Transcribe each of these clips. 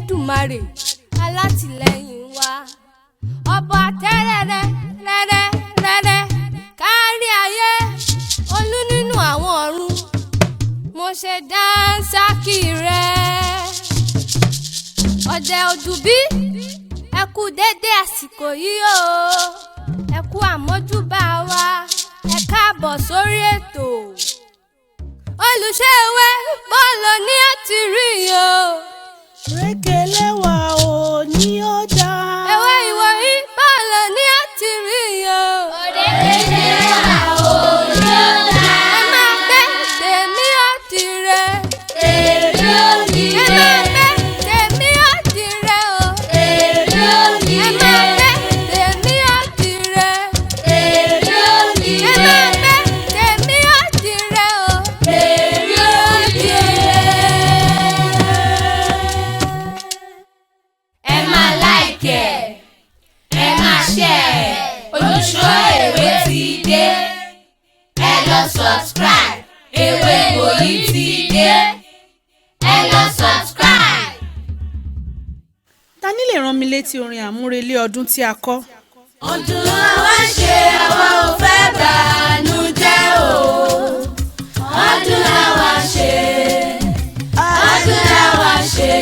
Elédùmarè alátìlẹ́yìn wa ọba tẹ́rẹ̀rẹ̀ rẹ̀rẹ̀ rẹ̀rẹ̀ kárí ayé olú nínú àwọn ọ̀run mo ṣe dánsákì rẹ̀ ọ̀dẹ̀ òdùbí ẹ kú dédé àsìkò yìí o ẹ kú àmójúbà wa ẹ káàbọ̀ sórí ètò olùṣèwé bọ́ọ̀lù ní àti rí o. Rékélé wa ò ní ó dá. Ewé ìwòyí bọ́ọ̀lù ní àti rí o. Rékélé wa ò ní ó dá. Ẹ máa gbé tèmi ó tirẹ̀. Tèmi ó Ẹ dire. máa gbé tèmi ó tirẹ̀ o. Tèmi ó Ẹ dire. máa gbé tèmi ó tirẹ̀. Tèmi ó Ẹ máa dire. gbé tèmi ó tirẹ̀ o. Tèmi ó dire. Ẹ máa like ẹ̀, ẹ máa share ẹ̀. Olùṣọ́èwé ti dé. Ẹ lọ subscribe. Ewé ìwòyí ti dé. Ẹ lọ subscribe. Ta ní lè rán mi létí orin àmúrelé ọdún tí a kọ? Ọdún làwa ṣe, àwa ò fẹ́ bànújẹ́ o. Ọdún làwa ṣe, ọdún làwa ṣe,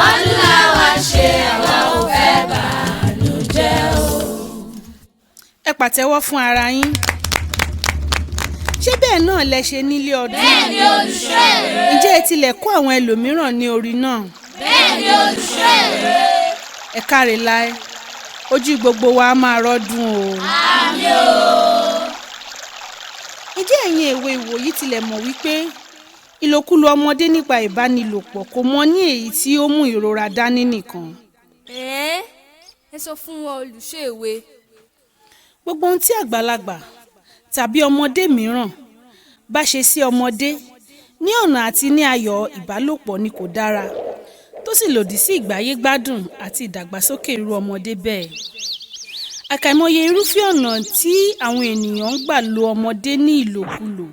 ọdún làwa ṣe, àwa ò fẹ́ bànújẹ́ o. Ẹ pàtẹ́wọ́ fún ara yín. Ṣé bẹ́ẹ̀ náà lẹ ṣe nílé ọdún? Bẹ́ẹ̀ni olùṣọ́èwé, Ǹjẹ́ ẹ tilẹ̀ kó àwọn ẹlòmíràn ní orin náà? bẹ́ẹ̀ni olùṣọ́èwé. Ẹ káre láé, ojú gbogbo wa á máa rọ́dún o. Àmín o. Ǹjẹ́ ẹ̀yin èwe ìwòyí tilẹ̀ mọ̀ wípé ìlòkulò ọmọdé nípa ìbánilòpọ̀ kò mọ ní èyí tí ó mú ìrora dání nìkan. Ẹ sọ fún wọn olùṣèwé. Gbogbo ohun tí àgbàlagbà tàbí ọmọdé mìíràn bá ṣe sí ọmọdé ní ọ̀nà àti ní ayọ̀ ìbálòpọ̀ ni kò dára, tó sì lòdì sí ìgbáyégbádùn àti ìdàgbàsókè irú ọmọdé bẹ́ẹ̀. Àkàìmọye irúfẹ́ ọ̀nà tí àwọn ènìyàn ń gbà lo ọmọdé ní ìlòkulò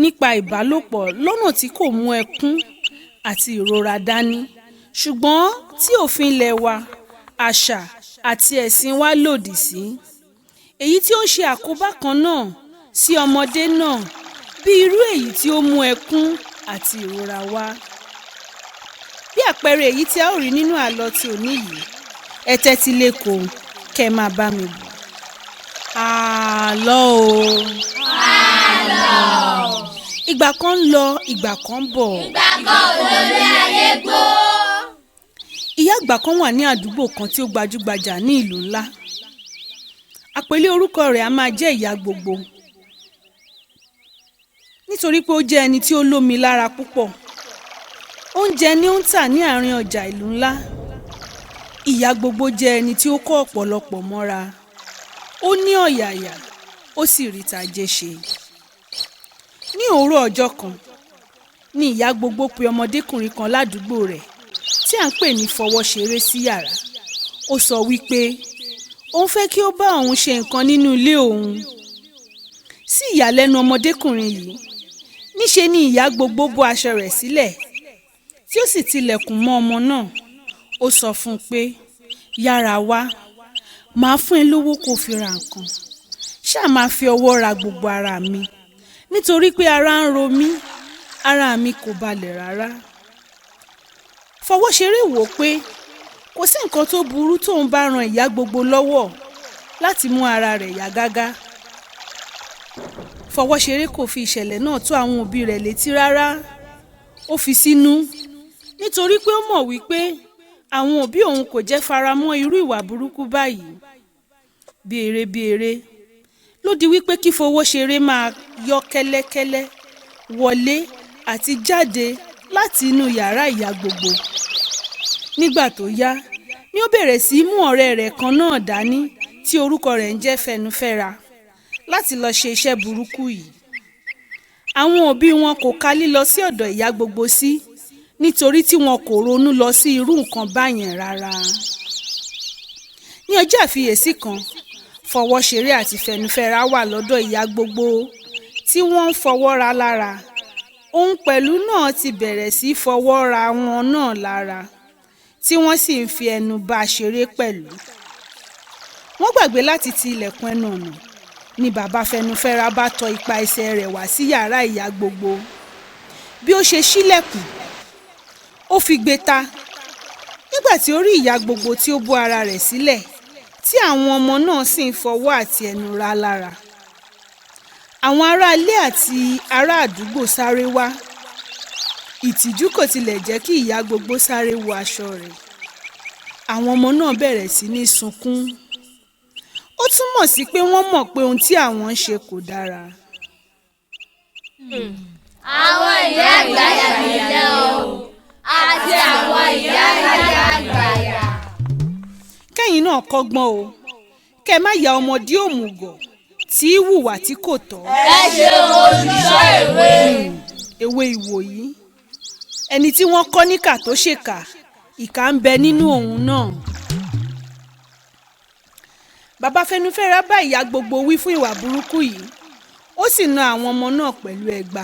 nípa ìbálòpọ̀ lọ́nà tí kò mú ẹkún àti ìrora dání, ṣùgbọ́n tí òfin ilẹ̀ wa, àṣà àti ẹ̀sìn wa lòdì sí. Èyí tí ó ń ṣe àkóbá kan náà sí ọmọdé náà bí irú èyí tí ó mú ẹkún àti ìrora wá. Bí àpẹẹrẹ èyí tí a ó rí nínú àlọ́ tí òní yìí, ẹ tẹ́tí lẹ́kọ̀ọ́ kẹ́ ẹ máa bá mi bọ̀. Àlọ́ o. Ìgbà kan ń lọ, ìgbà kan ń bọ̀. Ìgbà kan olórí ayé gbó. Ìyá àgbà kan wà ní àdúgbò kan tí ó gbajúgbajà ní ìlú ńlá. Àpèlé orúkọ rẹ̀ a máa jẹ́ ìyá gbogbo, nítorí pé ó jẹ́ ẹni tí ó lómi lára púpọ̀. Oúnjẹ ni ó ń tà ní àárín ọjà ìlú ńlá. Ìyá gbogbo jẹ́ ẹni tí ó kó ọ̀pọ̀lọpọ̀ mọ́ra. Ó ní ọ̀yàyà, ó sì rí tajé ṣe. Ní òwúrọ̀ ọjọ́ kan ni ìyá gbogbo pe ọmọdékùnrin kan ládùúgbò rẹ̀ tí à ń pè ní Fọwọ́ṣeré sí yàrá. Ó sọ wípé òun fẹ́ kí ó bá òun ṣe nǹkan nínú ilé òun. Sí ìyàlẹ́nu ọmọdékùnrin yìí, níṣe ni ìyá gbogbo bó aṣọ rẹ̀ sílẹ̀ tí ó sì tilẹ̀kùn mọ́ ọmọ náà. Ó sọ fún un pé yára wá, màá fún ẹ lówó kó fi ra nǹkan, ṣáà máa fi ọwọ́ ra gbogbo ara mi, nítorí pé ara ń ro mí, ara mi kò balẹ̀ rárá. Fọwọ́ṣeré wò pé kò sí nǹkan tó burú tóun bá ran ìyá gbogbo lọ́wọ́ láti mú ara rẹ̀ yá gágá. Fọwọ́ṣeré kò fi ìṣẹ̀lẹ̀ náà tó àwọn òbí rẹ̀ létí rárá. Ó fi sínú nítorí pé ó mọ̀ wípé àwọn òbí òun kò jẹ́ faramọ́ irú ìwà burúkú báyìí. Bí eré ló di wípé kí Fọwọ́ṣeré máa yọ́ kẹ́lẹ́kẹ́lẹ́ wọlé àti jáde láti inú yàrá ìyá gbogbo. Nígbà tó yá ni ó bẹ̀rẹ̀ sí í mú ọ̀rẹ́ rẹ̀ kan náà dání tí orúkọ rẹ̀ ń jẹ́ Fẹnufẹ́ra láti lọ ṣe iṣẹ́ burúkú yìí. Àwọn òbí wọn kò ka lílọ sí ọ̀dọ̀ ìyá gbogbo sí, nítorí tí wọn kò ronú lọ sí irú nǹkan báyẹn rárá. Ní ọjọ́ àfiyèsí kan, Fọwọ́ṣeré àti Fẹnufẹ́ra wà lọ́dọ̀ ìyá gbogbo tí wọ́n ń fọwọ́ ra lára. òun pẹ̀lú náà ti bẹ̀rẹ̀ sí fọwọ́ ra wọn náà lára tí wọ́n sì ń fi ẹnu bá a ṣeré pẹ̀lú. wọ́n gbàgbé láti ti ilẹ̀kùn ẹnu ọ̀nà ni bàbá Fẹnufẹ́ra bá tọ ipa ẹsẹ̀ rẹ̀ wá sí yàrá ìyá gbogbo. bí ó ṣe ṣílẹ̀kùn ó fi gbé ta nígbà tí ó rí ìyá gbogbo tí ó bó ara rẹ̀ sílẹ̀ tí àwọn ọmọ náà sì ń fọwọ́ àti ẹnu ra lára. àwọn aráalé àti ará àdúgbò sáré wá. ìtìjú kò tilẹ̀ jẹ́ kí ìyá gbogbo sáré wọ aṣọ rẹ̀. àwọn ọmọ náà bẹ̀rẹ̀ sí ní sunkún. ó túmọ̀ sí pé wọ́n mọ̀ pé ohun tí àwọn ń ṣe kò dára. àwọn ìyá àgbàyà nìyẹn o àti àwọn ìyá àgbàyà. kẹ́yìn náà kọ́gbọ́n o kẹ́ má ya ọmọdé òmùgọ̀ tí í hùwà tí kò tọ́. ẹ ṣe olùṣọ́ èwe. èwe ìwòyí ẹni tí wọ́n kọ́ níkà tó ṣèkà ìkà ń bẹ nínú òun náà. bàbá Fẹnufẹ́ra bá ìyá gbogbo wí fún ìwà burúkú yìí ó sì na àwọn ọmọ náà pẹ̀lú ẹgba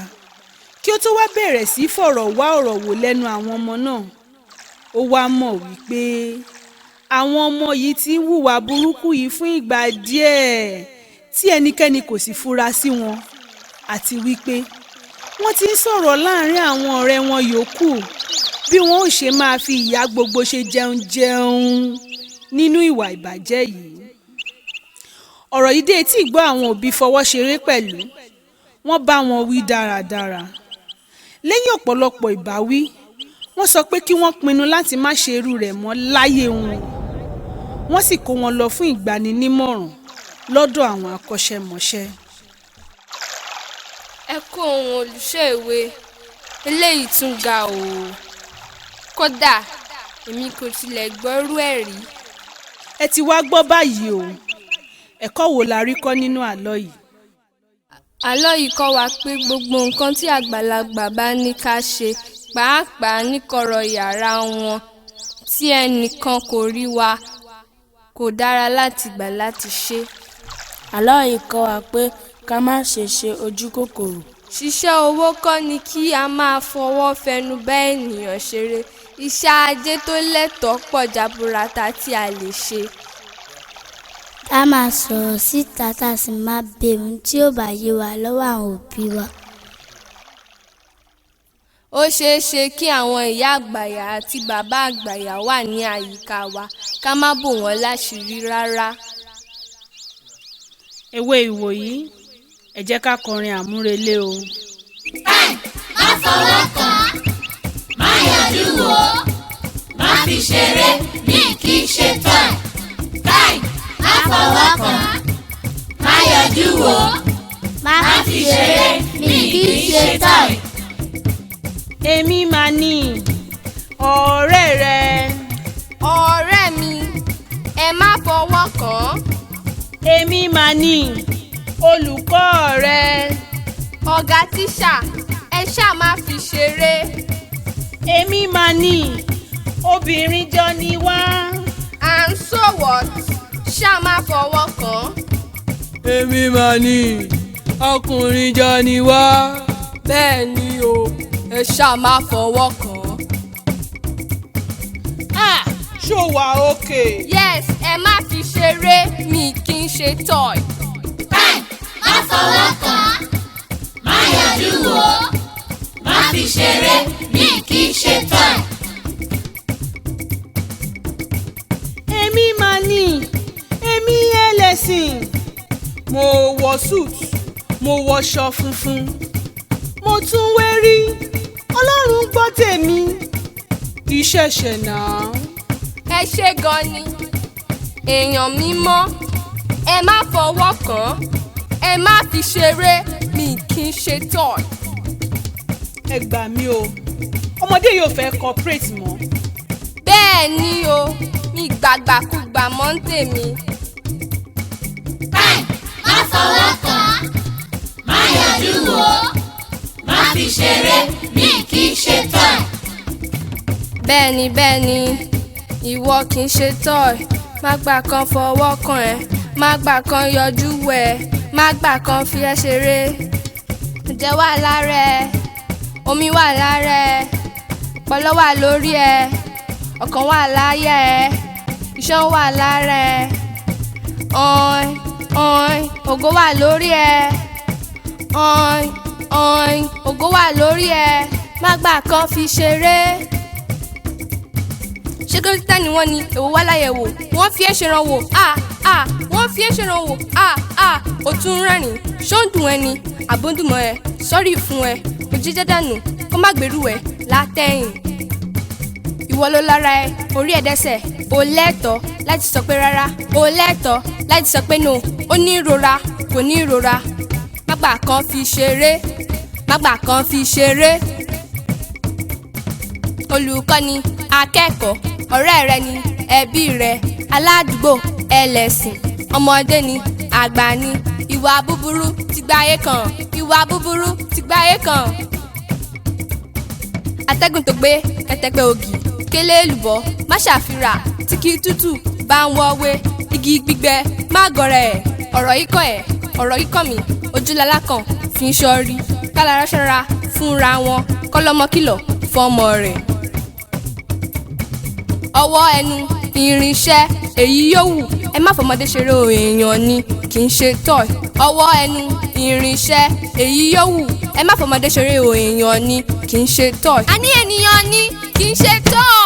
kí ó tó wá bẹ̀rẹ̀ sí fọ̀rọ̀ wá ọ̀rọ̀ wò lẹ́nu àwọn ọmọ náà. ó wá mọ̀ wípé àwọn ọmọ yìí ti ń hùwà burúkú yìí fún ìgbà díẹ̀ tí ẹnikẹ́ni kò sì fura sí wọn àti wípé wọ́n ti ń sọ̀rọ̀ láàrin àwọn ọ̀rẹ́ wọn yòókù bí wọ́n ò ṣe máa fi ìyá gbogbo ṣe jẹun nínú ìwà ìbàjẹ́ yìí. ọ̀rọ̀ yìí dé etí ìgbọ́ àwọn òbí fọwọ́ ṣeré pẹ̀lú. wọ́n bá wọn wí dáradára. lẹ́yìn ọ̀pọ̀lọpọ̀ ìbáwí wọ́n sọ pé kí wọ́n pinnu láti má ṣe irú rẹ̀ mọ́ láyé wọn. wọ́n sì kó wọn lọ fún ìgbaninímọ̀ràn lọ́dọ̀ àwọn akọ́ṣẹ́mọṣẹ́. ẹ kú ohun olùṣọ́ èwe eléyìí tún ga o kódà èmi kò tilẹ̀ gbọ́rú ẹ̀ rí. ẹ ti wá gbọ́ báyìí o ẹ̀kọ́ wo la rí kọ́ nínú àlọ́ yìí. àlọ́ yìí kọ́ wa pé gbogbo nǹkan tí àgbàlagbà bá ní ká ṣe pàápàá níkọ̀rọ̀ yàrá wọn tí ẹnìkan kò rí wa kò dára láti gbà láti ṣe. àlọ́ yìí kọ́ wa pé ká má ṣe ṣe ojú kòkòrò. ṣiṣẹ́ owó kọ́ ni kí a máa fọwọ́ fẹnu bá ènìyàn ṣeré. iṣẹ́ ajé tó lẹ́tọ̀ọ́ pọ̀ jaburata tí a lè ṣe. ká máa sọ̀rọ̀ síta tá a sì máa béèrè ohun tí ó bá yé wa lọ́wọ́ àwọn òbí wa. ó ṣeé ṣe kí àwọn ìyá àgbàyà àti bàbá àgbàyà wà ní àyíká wa ká má bò wọ́n láṣìírí rárá. èwe ìwòyí ẹ jẹ́ ká kọrin àmúrelé o. má fọwọ́ kàn má yọjú wò má fi ṣeré mi kì í ṣe tán. má fọwọ́ kàn má yọjú wò má fi ṣeré mi kì í ṣe tán. èmi máa ní ọ̀rẹ́ rẹ. ọ̀rẹ́ mi ẹ má fọwọ́ kàn. èmi máa ní olùkọ́ rẹ. ọ̀gá tíṣà ẹ ṣáà má fi ṣeré. èmi máa ní obìnrin jọ ni wá. and so what ṣáà má fọwọ́ kàn. èmi máa ní ọkùnrin jọ ni wá. bẹ́ẹ̀ ni o ẹ ṣáà má fọwọ́ kàn. ṣó wà òkè. yes ẹ má fi ṣeré mi kì í ṣe toy. má fọwọ́ kàn má yọjú wò má fi ṣeré mi kì í ṣe tán. èmi máa ní èmi ẹlẹ́sìn. mo wọ suit mo wọṣọ funfun mo tún wérí ọlọ́run gbọ́ tèmi kì í ṣẹ̀ṣẹ̀ náà. ẹ ṣé gan ni èèyàn mímọ́ ẹ má fọwọ́ kàn ẹ má fi ṣeré mi kì í ṣe toy. ẹ gbà mí o ọmọdé yóò fẹ́ cooperate mọ́. bẹ́ẹ̀ ni o mi gbàgbàkúgbà mọ́ ń tèmi. má fọwọ́ kàn má yọjú wò má fi ṣeré mi kì í ṣe tán. bẹ́ẹ̀ ni ìwọ kì í ṣe toy má gbà kan fọwọ́ kàn ẹ́ má gbà kan yọjú wò ẹ́ má gbà kan fi ẹ́ ṣeré. ǹjẹ́ wà lára ẹ omi wà lára ẹ, ọpọlọ wà lórí ẹ, ọkàn wà láyà ẹ, iṣan wà lára ẹ, ògo wà lórí ẹ, ògo wà lórí ẹ, má gbà kan fi ṣeré. ṣé dókítà ni wọ́n ní èwo wá láyẹ̀wò, wọ́n fi ẹ́ ṣèrànwọ́, wọ́n fi ẹ́ ṣèrànwọ́, ó tún rẹ́rìn, ṣó ń dùn ẹni àbódùmọ̀ ẹ, sọ́rí fún ẹ, kò jíjẹ́ dànù kó má gbèrú ẹ látẹ̀yìn. ìwọ ló lára ẹ, orí ẹ dẹ́sẹ̀, o lẹ́tọ̀ọ́ láti sọ pé rárá, o lẹ́tọ̀ọ́ láti sọ pé no, ó ní ìrora kò ní ìrora, má gbà kan fi ṣeré, má gbà kan fi ṣeré. olùkọ́ ni, akẹ́kọ̀ọ́, ọ̀rẹ́ rẹ ni, ẹbí rẹ, aládùúgbò, ẹlẹ́sìn, ọmọdé ni, àgbà ni, ìwà búburú ti gbáyé kan, ìwà búburú ti gbáyé kan. atẹ́gùn tó gbé kẹtẹpẹ ògì, kélé èlùbọ́, má ṣàfihàn tí kì í tútù bá ń wọ́wé, igi gbígbẹ má gọ̀rẹ̀ ẹ̀, ọ̀rọ̀ yìí kọ́ ẹ̀, ọ̀rọ̀ yìí kọ́ mi, ojúlala kan fi ń ṣọ́rí, kálára ṣọ́ra fúnra wọn, kọ́lọ́mọ kìlọ̀ fọ́mọ rẹ̀. ọwọ́ ẹnu irinṣẹ́ èyí yòówù, ẹ má fọmọdé ṣeré o, èèyàn ni kì í ṣe toy. ọwọ́ ẹnu irinṣẹ́ èyí yòówù, ẹ má fọmọdé ṣeré o, èèyàn ni kì í ṣe toy. a ní ènìyàn ni kì í ṣe toy.